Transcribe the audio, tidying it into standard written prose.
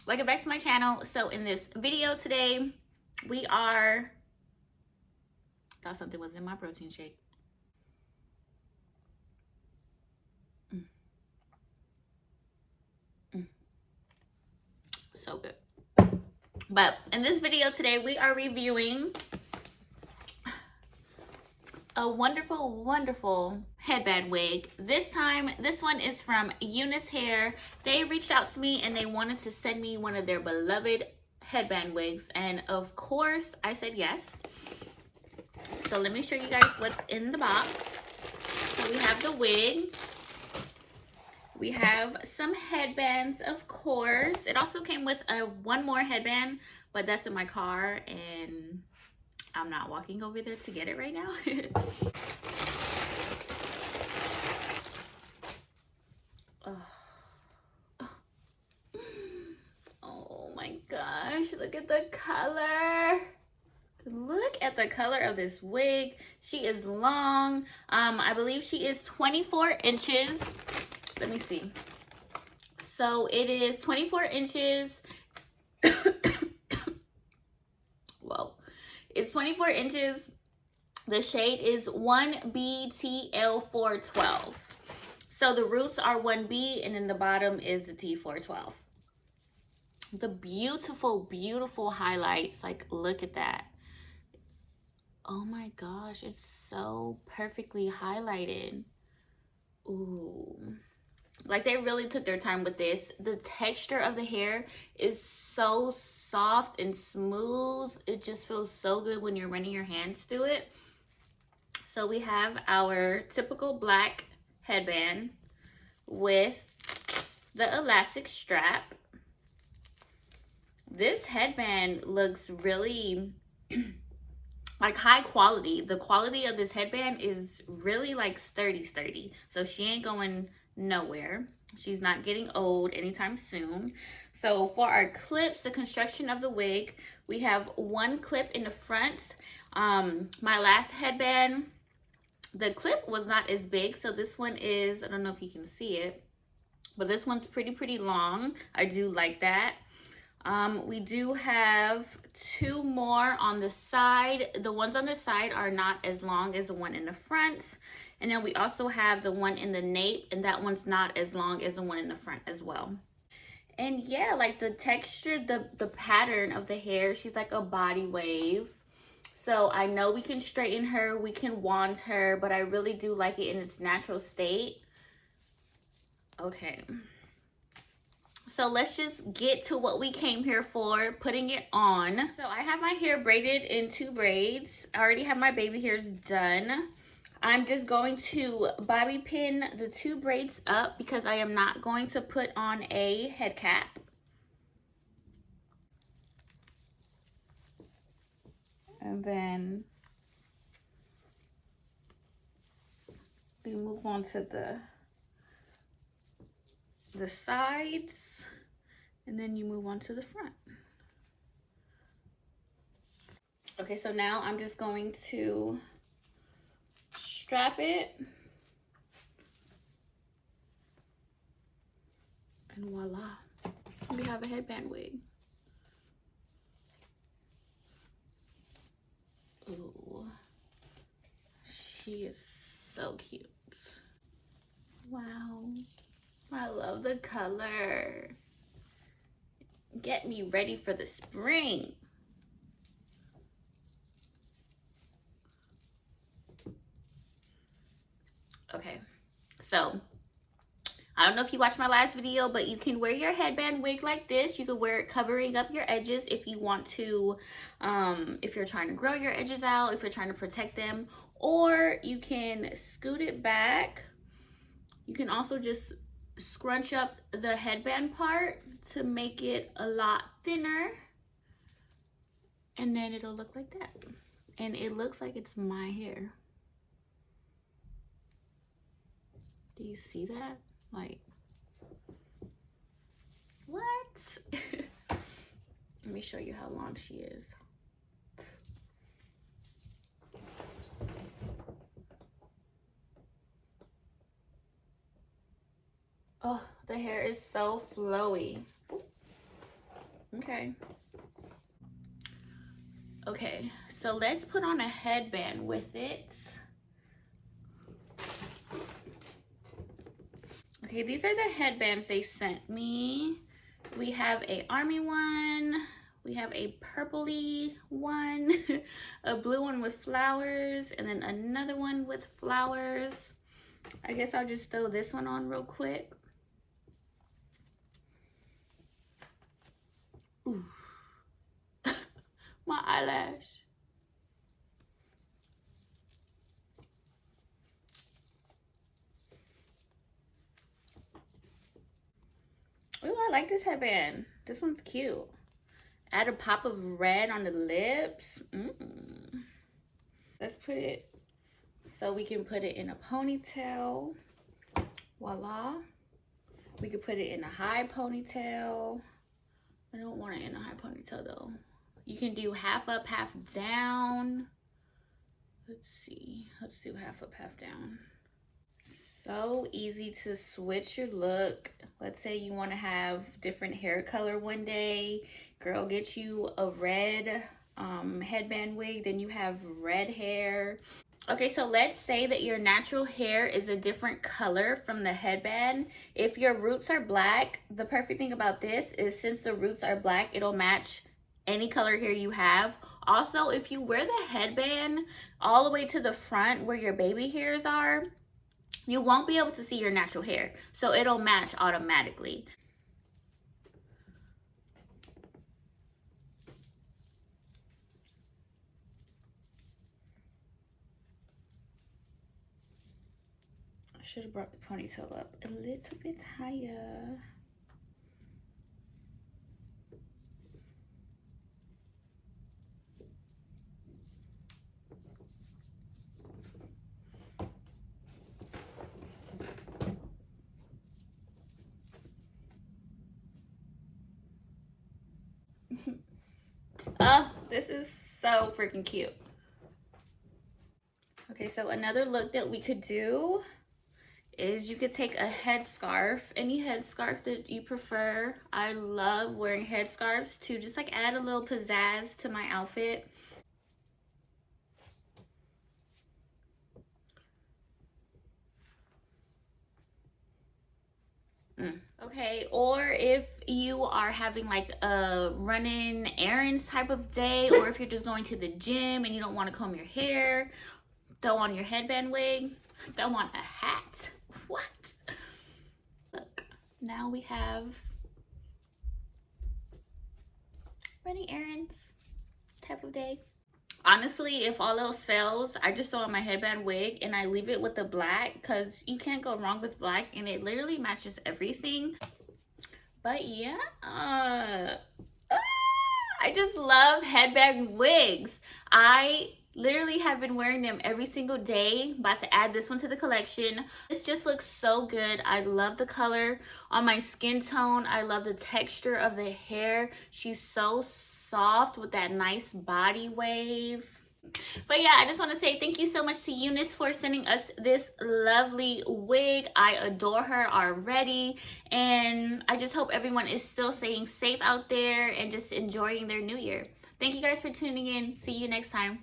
Welcome back to my channel. So in this video today, we are, thought something was in my protein shake. So good. But in this video today, we are reviewing a wonderful headband wig. This time, this one is from UNice Hair. They reached out to me and they wanted to send me one of their beloved headband wigs, and of course I said yes. So let me show you guys what's in the box. So we have the wig, we have some headbands, of course. It also came with one more headband, but that's in my car and I'm not walking over there to get it right now. Oh my gosh, look at the color. Look at the color of this wig. She is long. I believe she is 24 inches. Let me see. So it is 24 inches. Whoa. It's 24 inches. The shade is 1BTL412. So the roots are 1B and then the bottom is the T412. The beautiful highlights. Like, look at that. Oh my gosh, it's so perfectly highlighted. Ooh. Like, they really took their time with this. The texture of the hair is so soft and smooth. It just feels so good when you're running your hands through it. So we have our typical black headband with the elastic strap. This headband looks really like high quality. The quality of this headband is really like sturdy. So she ain't going nowhere. She's not getting old anytime soon. So for our clips, the construction of the wig, we have one clip in the front. My last headband, the clip was not as big, so this one is, I don't know if you can see it, but this one's pretty long. I do like that. We do have two more on the side. The ones on the side are not as long as the one in the front. And then we also have the one in the nape, and that one's not as long as the one in the front as well. And yeah, like the texture, the pattern of the hair, she's like a body wave. So I know we can straighten her, we can wand her, but I really do like it in its natural state. Okay. So let's just get to what we came here for, putting it on. So I have my hair braided in 2 braids. I already have my baby hairs done. I'm just going to bobby pin the 2 braids up because I am not going to put on a head cap. And then we move on to the sides, and then you move on to the front. Okay, so now I'm just going to strap it, and voila, we have a headband wig. Ooh, she is so cute. Wow, I love the color. Get me ready for the spring. Okay, so I don't know if you watched my last video, but you can wear your headband wig like this. You can wear it covering up your edges if you want to, if you're trying to grow your edges out, if you're trying to protect them, or you can scoot it back. You can also just scrunch up the headband part to make it a lot thinner, and then it'll look like that. And it looks like it's my hair. Do you see that? Like, what? Let me show you how long she is. Oh, the hair is so flowy. Okay. Okay, so let's put on a headband with it. Okay, these are the headbands they sent me. We have a army one, we have a purpley one, a blue one with flowers, and then another one with flowers. I guess I'll just throw this one on real quick. Ooh. My eyelash. Ooh, I like this headband. This one's cute. Add a pop of red on the lips. Let's put it so we can put it in a ponytail. Voila. We could put it in a high ponytail. I don't want it in a high ponytail though. You can do half up, half down. Let's see. Let's do half up, half down. So easy to switch your look. Let's say you want to have different hair color one day. Girl, get you a red headband wig, then you have red hair. Okay, so let's say that your natural hair is a different color from the headband. If your roots are black, the perfect thing about this is since the roots are black, it'll match any color hair you have. Also, if you wear the headband all the way to the front where your baby hairs are, you won't be able to see your natural hair, so it'll match automatically. I should have brought the ponytail up a little bit higher. Oh, this is so freaking cute. Okay, so another look that we could do is you could take a headscarf, any headscarf that you prefer. I love wearing headscarves to just like add a little pizzazz to my outfit. Okay, or if you are having like a running errands type of day, or if you're just going to the gym and you don't want to comb your hair, throw on your headband wig, throw on a hat. What? Look, now we have running errands type of day. Honestly, if all else fails, I just throw on my headband wig and I leave it with the black because you can't go wrong with black and it literally matches everything. But yeah, I just love headband wigs. I literally have been wearing them every single day. About to add this one to the collection. This just looks so good. I love the color on my skin tone. I love the texture of the hair. She's so soft with that nice body wave. But yeah, I just want to say thank you so much to UNice for sending us this lovely wig. I adore her already, and I just hope everyone is still staying safe out there and just enjoying their new year. Thank you guys for tuning in. See you next time.